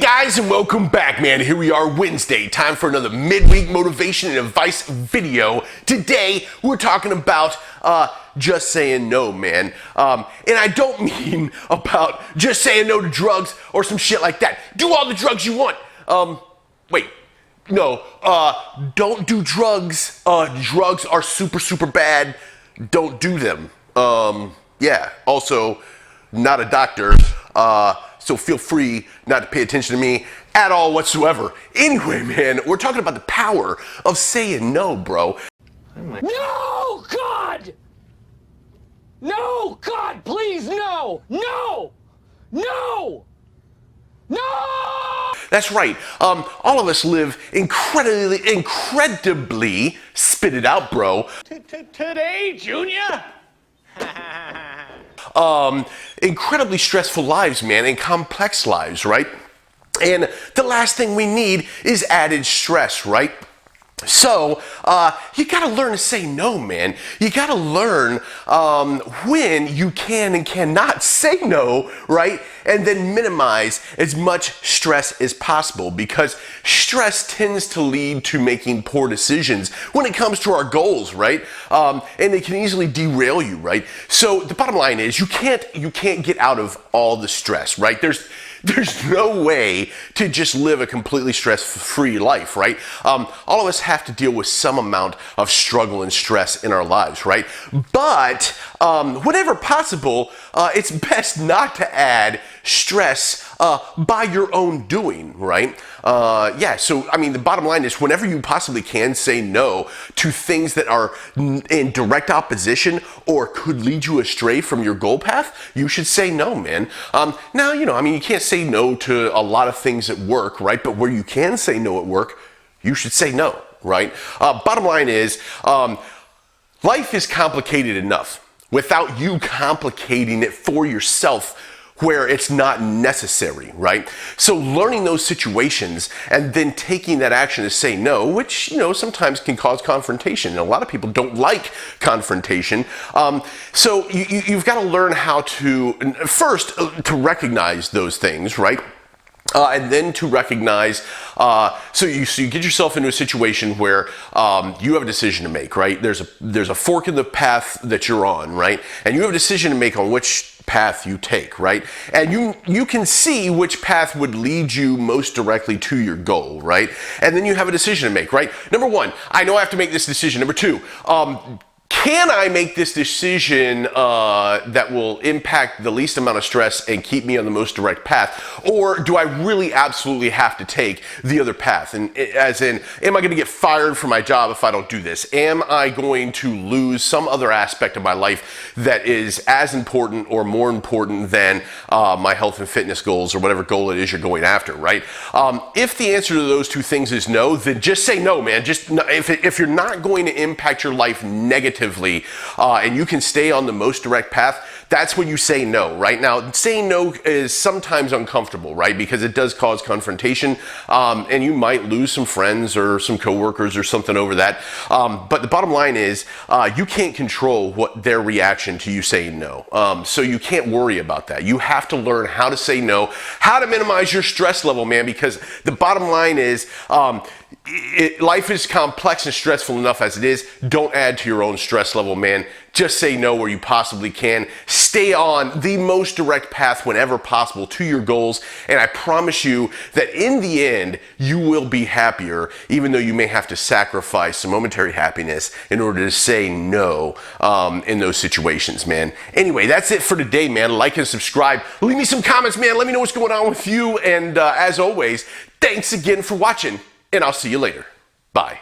Guys, and welcome back, man. Here we are, Wednesday. Time for another midweek motivation and advice video. Today, we're talking about just saying no, man. And I don't mean about just saying no to drugs or some shit like that. Do all the drugs you want. Don't do drugs. Drugs are super bad. Don't do them. Yeah, also, not a doctor. So feel free not to pay attention to me at all whatsoever. Anyway, man, we're talking about the power of saying no, bro. No, God! No, God, please, no! No! No! No! That's right. All of us live incredibly, spit it out, bro. Today, Junior? Incredibly stressful lives, man, and complex lives, right? And the last thing we need is added stress, right? So, you gotta learn to say no, man. You gotta learn when you can and cannot say no, right? And then minimize as much stress as possible, because stress tends to lead to making poor decisions when it comes to our goals, right? And it can easily derail you, right? So the bottom line is you can't get out of all the stress, right? There's no way to just live a completely stress-free life, right? All of us have to deal with some amount of struggle and stress in our lives, right? But whenever possible, it's best not to add stress by your own doing, right? So I mean, the bottom line is whenever you possibly can, say no to things that are in direct opposition or could lead you astray from your goal path. You should say no, man. Now, you can't say no to a lot of things at work, right? But where you can say no at work, you should say no, right? Bottom line is, life is complicated enough without you complicating it for yourself where it's not necessary, right? So learning those situations and then taking that action to say no, which, sometimes can cause confrontation. And a lot of people don't like confrontation. So you've got to learn how to, first, to recognize those things, right? And then to recognize, so you get yourself into a situation where you have a decision to make, right? There's a fork in the path that you're on, right? And you have a decision to make on which path you take, right? And you can see which path would lead you most directly to your goal, right? And then you have a decision to make, right? Number one, I know I have to make this decision. Number two, can I make this decision that will impact the least amount of stress and keep me on the most direct path? Or do I really absolutely have to take the other path? And as in, am I going to get fired from my job if I don't do this? Am I going to lose some other aspect of my life that is as important or more important than my health and fitness goals or whatever goal it is you're going after, right? If the answer to those two things is no, then just say no, man. If you're not going to impact your life negatively, and you can stay on the most direct path, that's when you say no, right? Now, saying no is sometimes uncomfortable, right? Because it does cause confrontation, and you might lose some friends or some coworkers or something over that. But the bottom line is, you can't control what their reaction to you saying no. So you can't worry about that. You have to learn how to say no, how to minimize your stress level, man, because the bottom line is, life is complex and stressful enough as it is. Don't add to your own stress level, man. Just say no where you possibly can. Stay on the most direct path whenever possible to your goals. And I promise you that in the end, you will be happier, even though you may have to sacrifice some momentary happiness in order to say no in those situations, man. Anyway, that's it for today, man. Like and subscribe. Leave me some comments, man. Let me know what's going on with you. And as always, thanks again for watching. And I'll see you later. Bye.